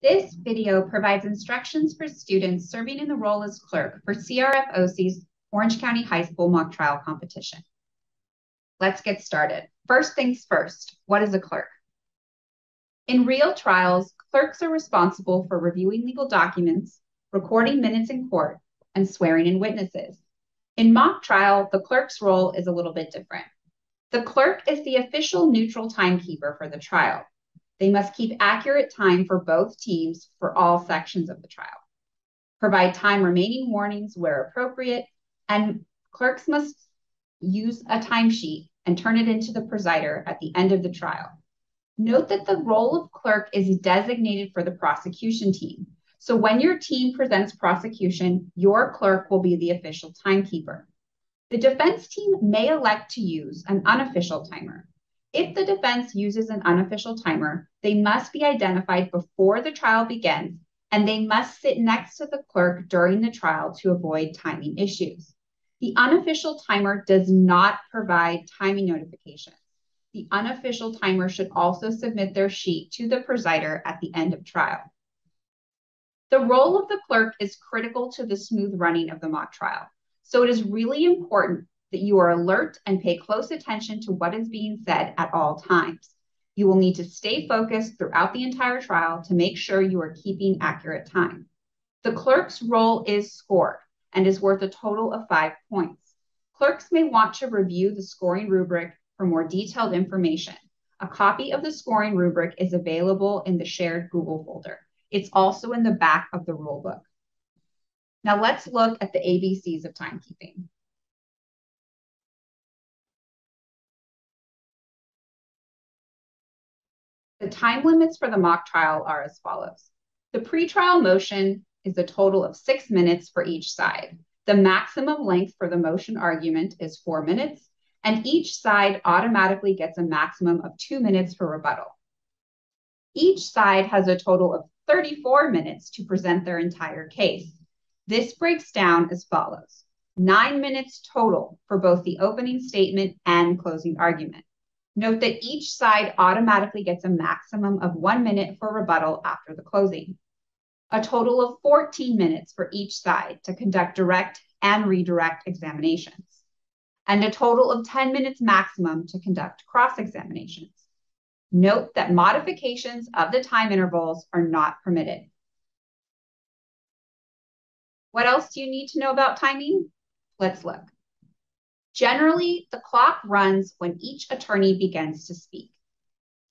This video provides instructions for students serving in the role as clerk for CRF-OC's Orange County High School mock trial competition. Let's get started. First things first, what is a clerk? In real trials, clerks are responsible for reviewing legal documents, recording minutes in court, and swearing in witnesses. In mock trial, the clerk's role is a little bit different. The clerk is the official neutral timekeeper for the trial. They must keep accurate time for both teams for all sections of the trial, provide time remaining warnings where appropriate, and clerks must use a timesheet and turn it into the presider at the end of the trial. Note that the role of clerk is designated for the prosecution team. So when your team presents prosecution, your clerk will be the official timekeeper. The defense team may elect to use an unofficial timer. If the defense uses an unofficial timer, they must be identified before the trial begins, and they must sit next to the clerk during the trial to avoid timing issues. The unofficial timer does not provide timing notifications. The unofficial timer should also submit their sheet to the presider at the end of trial. The role of the clerk is critical to the smooth running of the mock trial, so it is really important that you are alert and pay close attention to what is being said at all times. You will need to stay focused throughout the entire trial to make sure you are keeping accurate time. The clerk's role is scored and is worth a total of 5 points. Clerks may want to review the scoring rubric for more detailed information. A copy of the scoring rubric is available in the shared Google folder. It's also in the back of the rule book. Now let's look at the ABCs of timekeeping. The time limits for the mock trial are as follows. The pretrial motion is a total of 6 minutes for each side. The maximum length for the motion argument is 4 minutes, and each side automatically gets a maximum of 2 minutes for rebuttal. Each side has a total of 34 minutes to present their entire case. This breaks down as follows. 9 minutes total for both the opening statement and closing argument. Note that each side automatically gets a maximum of 1 minute for rebuttal after the closing. A total of 14 minutes for each side to conduct direct and redirect examinations, and a total of 10 minutes maximum to conduct cross-examinations. Note that modifications of the time intervals are not permitted. What else do you need to know about timing? Let's look. Generally, the clock runs when each attorney begins to speak.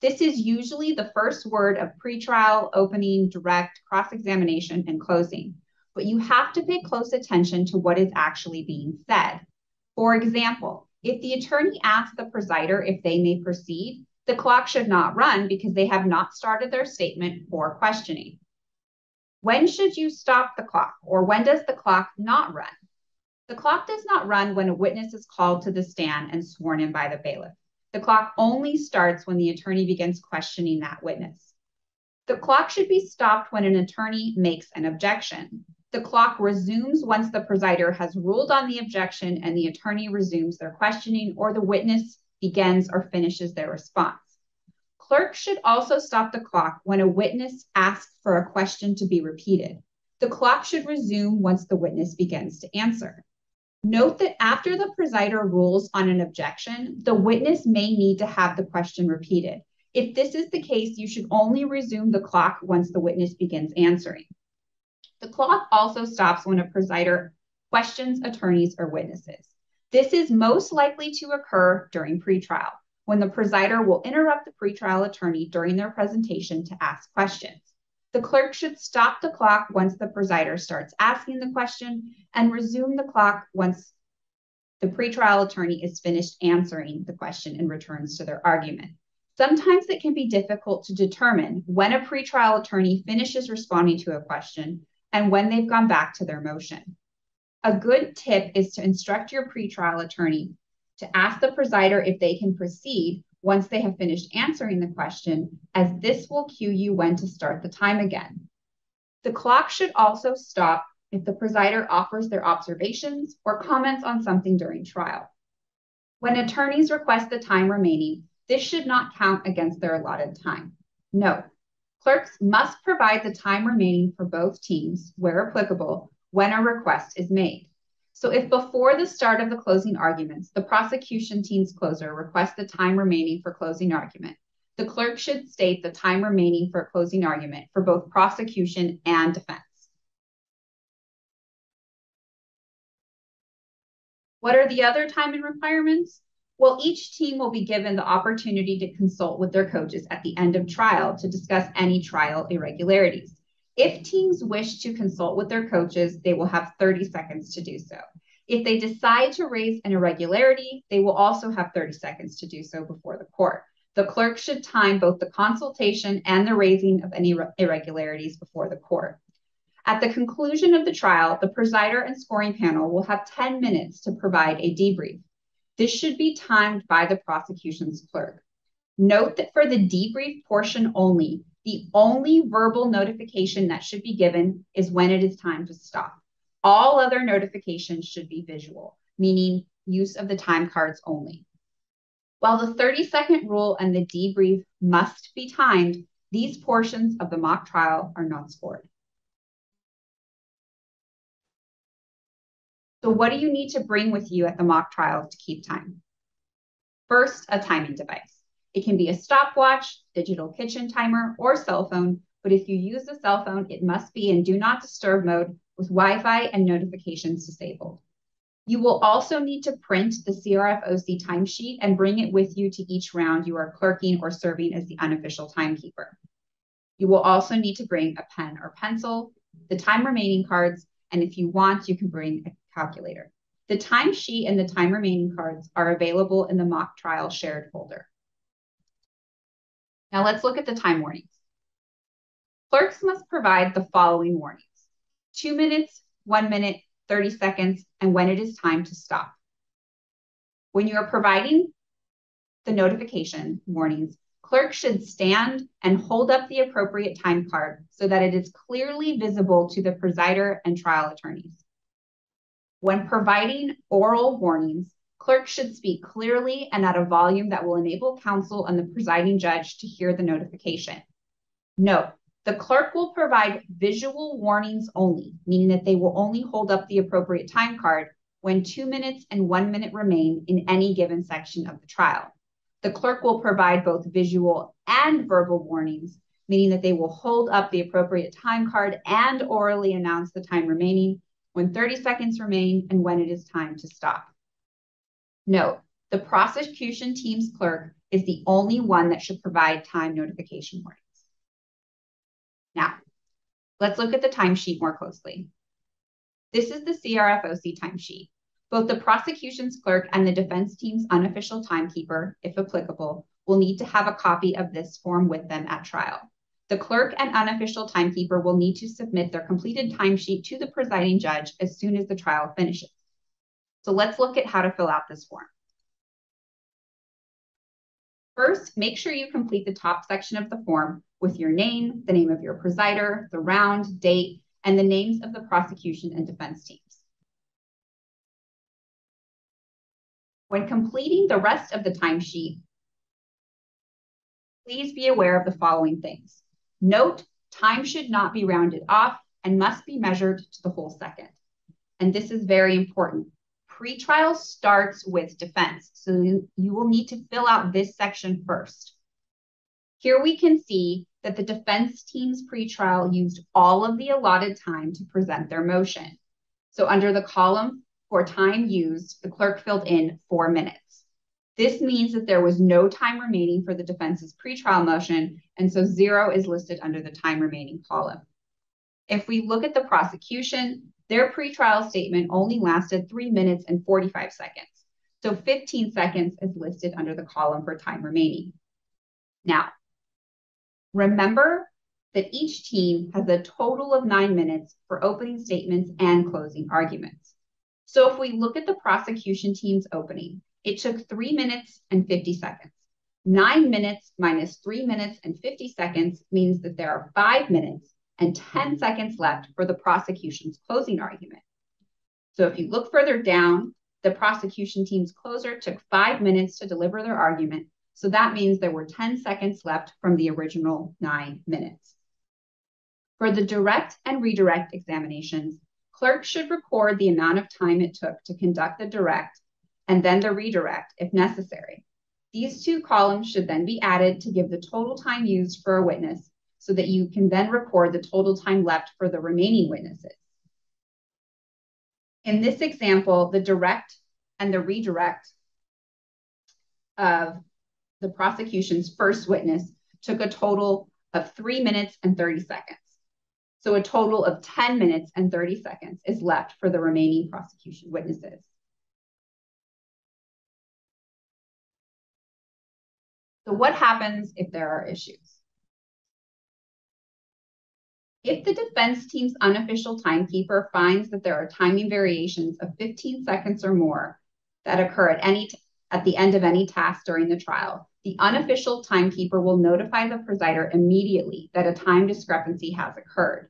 This is usually the first word of pretrial, opening, direct, cross-examination, and closing, but you have to pay close attention to what is actually being said. For example, if the attorney asks the presider if they may proceed, the clock should not run because they have not started their statement or questioning. When should you stop the clock, or when does the clock not run? The clock does not run when a witness is called to the stand and sworn in by the bailiff. The clock only starts when the attorney begins questioning that witness. The clock should be stopped when an attorney makes an objection. The clock resumes once the presider has ruled on the objection and the attorney resumes their questioning, or the witness begins or finishes their response. Clerk should also stop the clock when a witness asks for a question to be repeated. The clock should resume once the witness begins to answer. Note that after the presider rules on an objection, the witness may need to have the question repeated. If this is the case, you should only resume the clock once the witness begins answering. The clock also stops when a presider questions attorneys or witnesses. This is most likely to occur during pretrial, when the presider will interrupt the pretrial attorney during their presentation to ask questions. The clerk should stop the clock once the presider starts asking the question and resume the clock once the pretrial attorney is finished answering the question and returns to their argument. Sometimes it can be difficult to determine when a pretrial attorney finishes responding to a question and when they've gone back to their motion. A good tip is to instruct your pretrial attorney to ask the presider if they can proceed once they have finished answering the question, as this will cue you when to start the time again. The clock should also stop if the presider offers their observations or comments on something during trial. When attorneys request the time remaining, this should not count against their allotted time. Note, Clerks must provide the time remaining for both teams, where applicable, when a request is made. So if before the start of the closing arguments, the prosecution team's closer requests the time remaining for closing argument, the clerk should state the time remaining for closing argument for both prosecution and defense. What are the other timing requirements? Well, each team will be given the opportunity to consult with their coaches at the end of trial to discuss any trial irregularities. If teams wish to consult with their coaches, they will have 30 seconds to do so. If they decide to raise an irregularity, they will also have 30 seconds to do so before the court. The clerk should time both the consultation and the raising of any irregularities before the court. At the conclusion of the trial, the presider and scoring panel will have 10 minutes to provide a debrief. This should be timed by the prosecution's clerk. Note that for the debrief portion only, the only verbal notification that should be given is when it is time to stop. All other notifications should be visual, meaning use of the time cards only. While the 30-second rule and the debrief must be timed, these portions of the mock trial are not scored. So what do you need to bring with you at the mock trial to keep time? First, a timing device. It can be a stopwatch, digital kitchen timer, or cell phone, but if you use a cell phone, it must be in do not disturb mode with Wi-Fi and notifications disabled. You will also need to print the CRF-OC timesheet and bring it with you to each round you are clerking or serving as the unofficial timekeeper. You will also need to bring a pen or pencil, the time remaining cards, and if you want, you can bring a calculator. The timesheet and the time remaining cards are available in the mock trial shared folder. Now let's look at the time warnings. Clerks must provide the following warnings: 2 minutes, 1 minute, 30 seconds, and when it is time to stop. When you are providing the notification warnings, clerks should stand and hold up the appropriate time card so that it is clearly visible to the presider and trial attorneys. When providing oral warnings, clerks should speak clearly and at a volume that will enable counsel and the presiding judge to hear the notification. Note, the clerk will provide visual warnings only, meaning that they will only hold up the appropriate time card when 2 minutes and 1 minute remain in any given section of the trial. The clerk will provide both visual and verbal warnings, meaning that they will hold up the appropriate time card and orally announce the time remaining, when 30 seconds remain, and when it is time to stop. Note, the prosecution team's clerk is the only one that should provide time notification warnings. Now, let's look at the timesheet more closely. This is the CRF-OC timesheet. Both the prosecution's clerk and the defense team's unofficial timekeeper, if applicable, will need to have a copy of this form with them at trial. The clerk and unofficial timekeeper will need to submit their completed timesheet to the presiding judge as soon as the trial finishes. So let's look at how to fill out this form. First, make sure you complete the top section of the form with your name, the name of your presider, the round, date, and the names of the prosecution and defense teams. When completing the rest of the timesheet, please be aware of the following things. Note, time should not be rounded off and must be measured to the whole second. And this is very important. Pretrial starts with defense, so you will need to fill out this section first. Here we can see that the defense team's pretrial used all of the allotted time to present their motion. So under the column for time used, the clerk filled in 4 minutes. This means that there was no time remaining for the defense's pretrial motion, and so 0 is listed under the time remaining column. If we look at the prosecution, their pretrial statement only lasted 3 minutes and 45 seconds. So 15 seconds is listed under the column for time remaining. Now, remember that each team has a total of 9 minutes for opening statements and closing arguments. So if we look at the prosecution team's opening, it took 3 minutes and 50 seconds. 9 minutes minus 3 minutes and 50 seconds means that there are 5 minutes and 10 seconds left for the prosecution's closing argument. So if you look further down, the prosecution team's closer took 5 minutes to deliver their argument, So that means there were 10 seconds left from the original 9 minutes. For the direct and redirect examinations, clerks should record the amount of time it took to conduct the direct and then the redirect if necessary. These two columns should then be added to give the total time used for a witness so that you can then record the total time left for the remaining witnesses. In this example, the direct and the redirect of the prosecution's first witness took a total of 3 minutes and 30 seconds. So a total of 10 minutes and 30 seconds is left for the remaining prosecution witnesses. So what happens if there are issues? If the defense team's unofficial timekeeper finds that there are timing variations of 15 seconds or more that occur at the end of any task during the trial, the unofficial timekeeper will notify the presider immediately that a time discrepancy has occurred.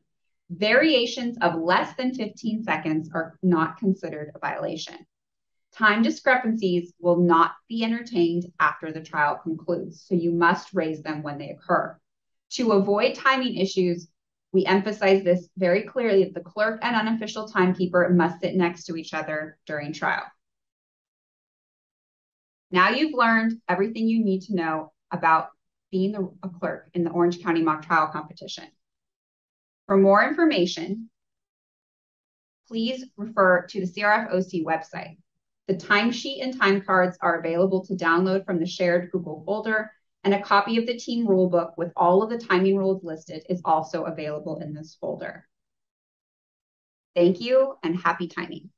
Variations of less than 15 seconds are not considered a violation. Time discrepancies will not be entertained after the trial concludes, so you must raise them when they occur. To avoid timing issues, we emphasize this very clearly that the clerk and unofficial timekeeper must sit next to each other during trial. Now you've learned everything you need to know about being a clerk in the Orange County Mock Trial Competition. For more information, please refer to the CRF-OC website. The timesheet and time cards are available to download from the shared Google folder, and a copy of the team rulebook with all of the timing rules listed is also available in this folder. Thank you and happy timing.